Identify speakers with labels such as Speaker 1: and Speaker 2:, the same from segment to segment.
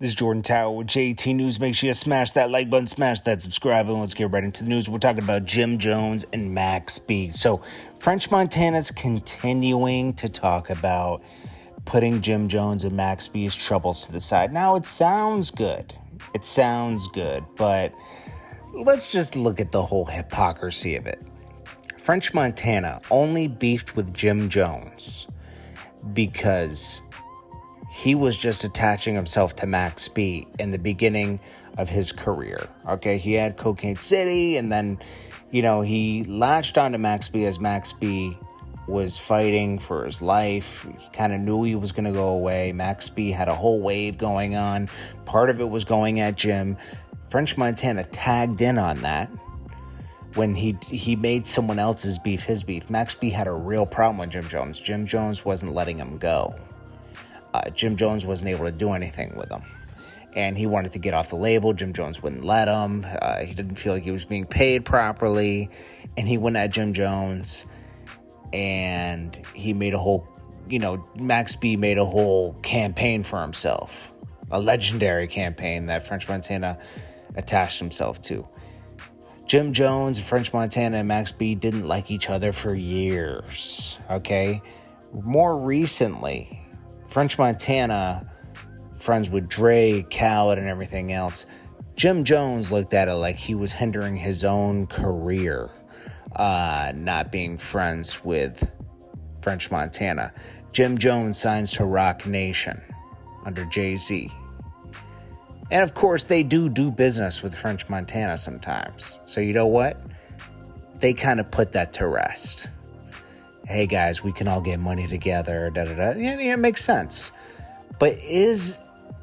Speaker 1: This is Jordan Tower with JT News. Make sure you smash that like button, smash that subscribe button. Let's get right into the news. We're talking about Jim Jones and Max B. So French Montana's continuing to talk about putting Jim Jones and Max B's troubles to the side. Now, it sounds good. But let's just look at the whole hypocrisy of it. French Montana only beefed with Jim Jones because he was just attaching himself to Max B in the beginning of his career. Okay, he had Cocaine City, and then, he latched onto Max B as Max B was fighting for his life. He kind of knew he was going to go away. Max B had a whole wave going on. Part of it was going at Jim. French Montana tagged in on that when he made someone else's beef his beef. Max B had a real problem with Jim Jones. Jim Jones wasn't letting him go. Jim Jones wasn't able to do anything with him. And he wanted to get off the label. Jim Jones wouldn't let him. He didn't feel like he was being paid properly. And he went at Jim Jones. And he made a whole, Max B made a whole campaign for himself. A legendary campaign that French Montana attached himself to. Jim Jones, French Montana, and Max B didn't like each other for years. Okay? More recently, French Montana, friends with Dre, Khaled, and everything else. Jim Jones looked at it like he was hindering his own career, not being friends with French Montana. Jim Jones signs to Roc Nation under Jay-Z. And of course, they do business with French Montana sometimes. So you know what? They kind of put that to rest. Hey guys, we can all get money together, Yeah, it makes sense. But is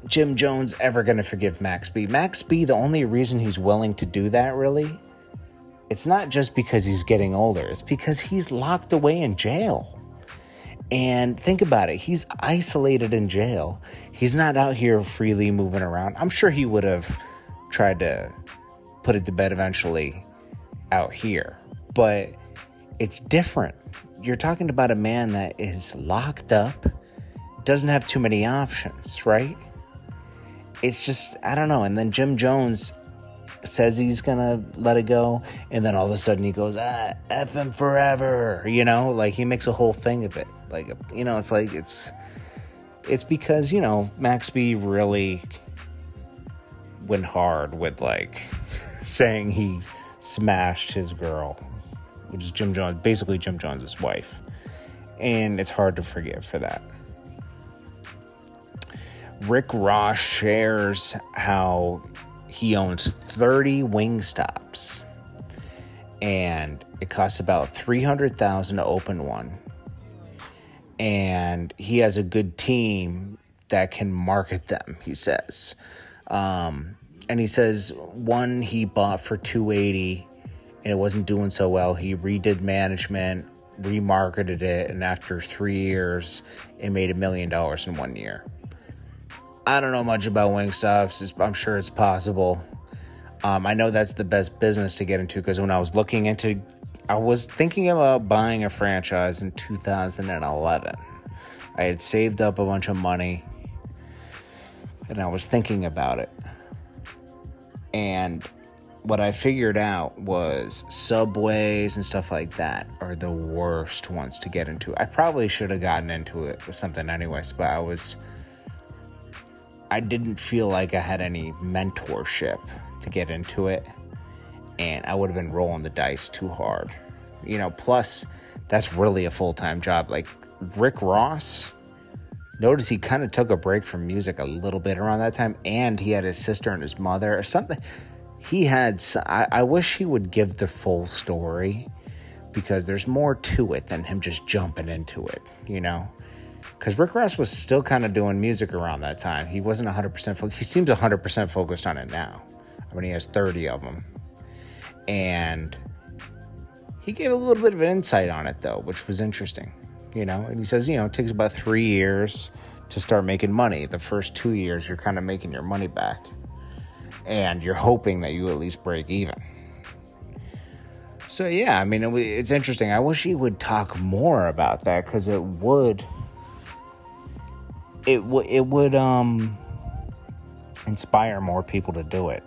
Speaker 1: Jim Jones ever going to forgive Max B? Max B, the only reason he's willing to do that, really, it's not just because he's getting older. It's because he's locked away in jail. And think about it. He's isolated in jail. He's not out here freely moving around. I'm sure he would have tried to put it to bed eventually out here. But it's different. You're talking about a man that is locked up, doesn't have too many options, right? It's just, I don't know. And then Jim Jones says he's going to let it go. And then all of a sudden he goes, F him forever. Like he makes a whole thing of it. Like, it's like, it's because, Max B really went hard with like saying he smashed his girl, which is Jim Jones, basically Jim Jones' wife. And it's hard to forgive for that. Rick Ross shares how he owns 30 Wingstops. And it costs about $300,000 to open one. And he has a good team that can market them, he says. And he says one he bought for $280,000. And it wasn't doing so well. He redid management, remarketed it, and after 3 years, it made $1 million in 1 year. I don't know much about Wingstops. I'm sure it's possible. I know that's the best business to get into because when I was thinking about buying a franchise in 2011. I had saved up a bunch of money, and I was thinking about it. And what I figured out was Subways and stuff like that are the worst ones to get into. I probably should have gotten into it with something anyways, but I didn't feel like I had any mentorship to get into it, and I would have been rolling the dice too hard. Plus, that's really a full-time job. Like, Rick Ross, notice he kind of took a break from music a little bit around that time, and he had his sister and his mother or something. I wish he would give the full story because there's more to it than him just jumping into it, Because Rick Ross was still kind of doing music around that time. He wasn't 100% focused. He seems 100% focused on it now. He has 30 of them. And he gave a little bit of an insight on it, though, which was interesting, And he says, it takes about 3 years to start making money. The first 2 years, you're kind of making your money back. And you're hoping that you at least break even. So, yeah, it's interesting. I wish he would talk more about that because it would inspire more people to do it.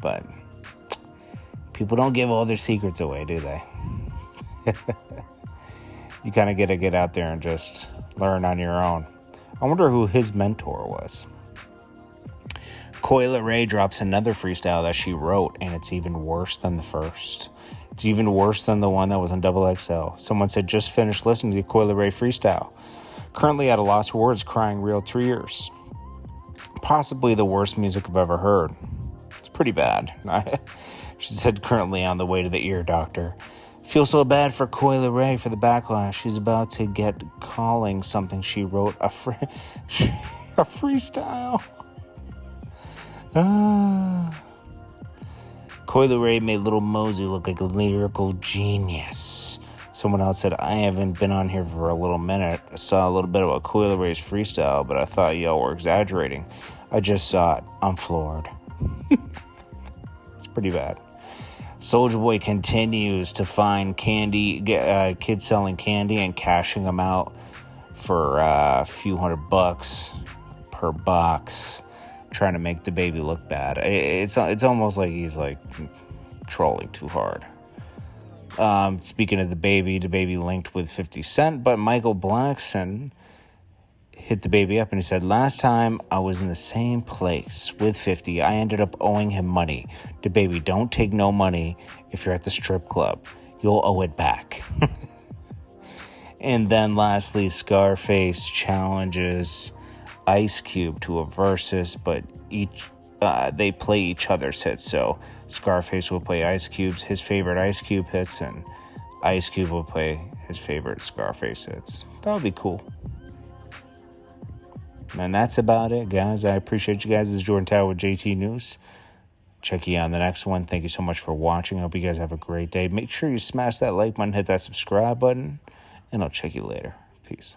Speaker 1: But people don't give all their secrets away, do they? You kind of got to get out there and just learn on your own. I wonder who his mentor was. Coi Leray drops another freestyle that she wrote, and it's even worse than the first. It's even worse than the one that was on XXL. Someone said, just finished listening to the Coi Leray freestyle. Currently at a loss for words, crying real tears. Possibly the worst music I've ever heard. It's pretty bad. She said, currently on the way to the ear doctor. Feel so bad for Coi Leray for the backlash. She's about to get calling something she wrote a freestyle. Coi Leray made Little Mosey look like a lyrical genius. Someone else said, I haven't been on here for a little minute. I saw a little bit about Coi Leray's freestyle, but I thought y'all were exaggerating. I just saw it. I'm floored. It's pretty bad. Soulja Boy continues to find kids selling candy and cashing them out for a few $100 per box, trying to make DaBaby look bad. It's almost like he's like trolling too hard. Speaking of DaBaby linked with 50 Cent, but Michael Blackson hit DaBaby up and he said, last time I was in the same place with 50, I ended up owing him money. DaBaby, don't take no money if you're at the strip club. You'll owe it back. And then lastly, Scarface challenges Ice Cube to a versus, but they play each other's hits. So Scarface will play his favorite Ice Cube hits, and Ice Cube will play his favorite Scarface hits. That would be cool. And that's about it, guys. I appreciate you guys. This is Jordan Tower with JT News. Check you on the next one. Thank you so much for watching. I hope you guys have a great day. Make sure you smash that like button, hit that subscribe button, and I'll check you later. Peace.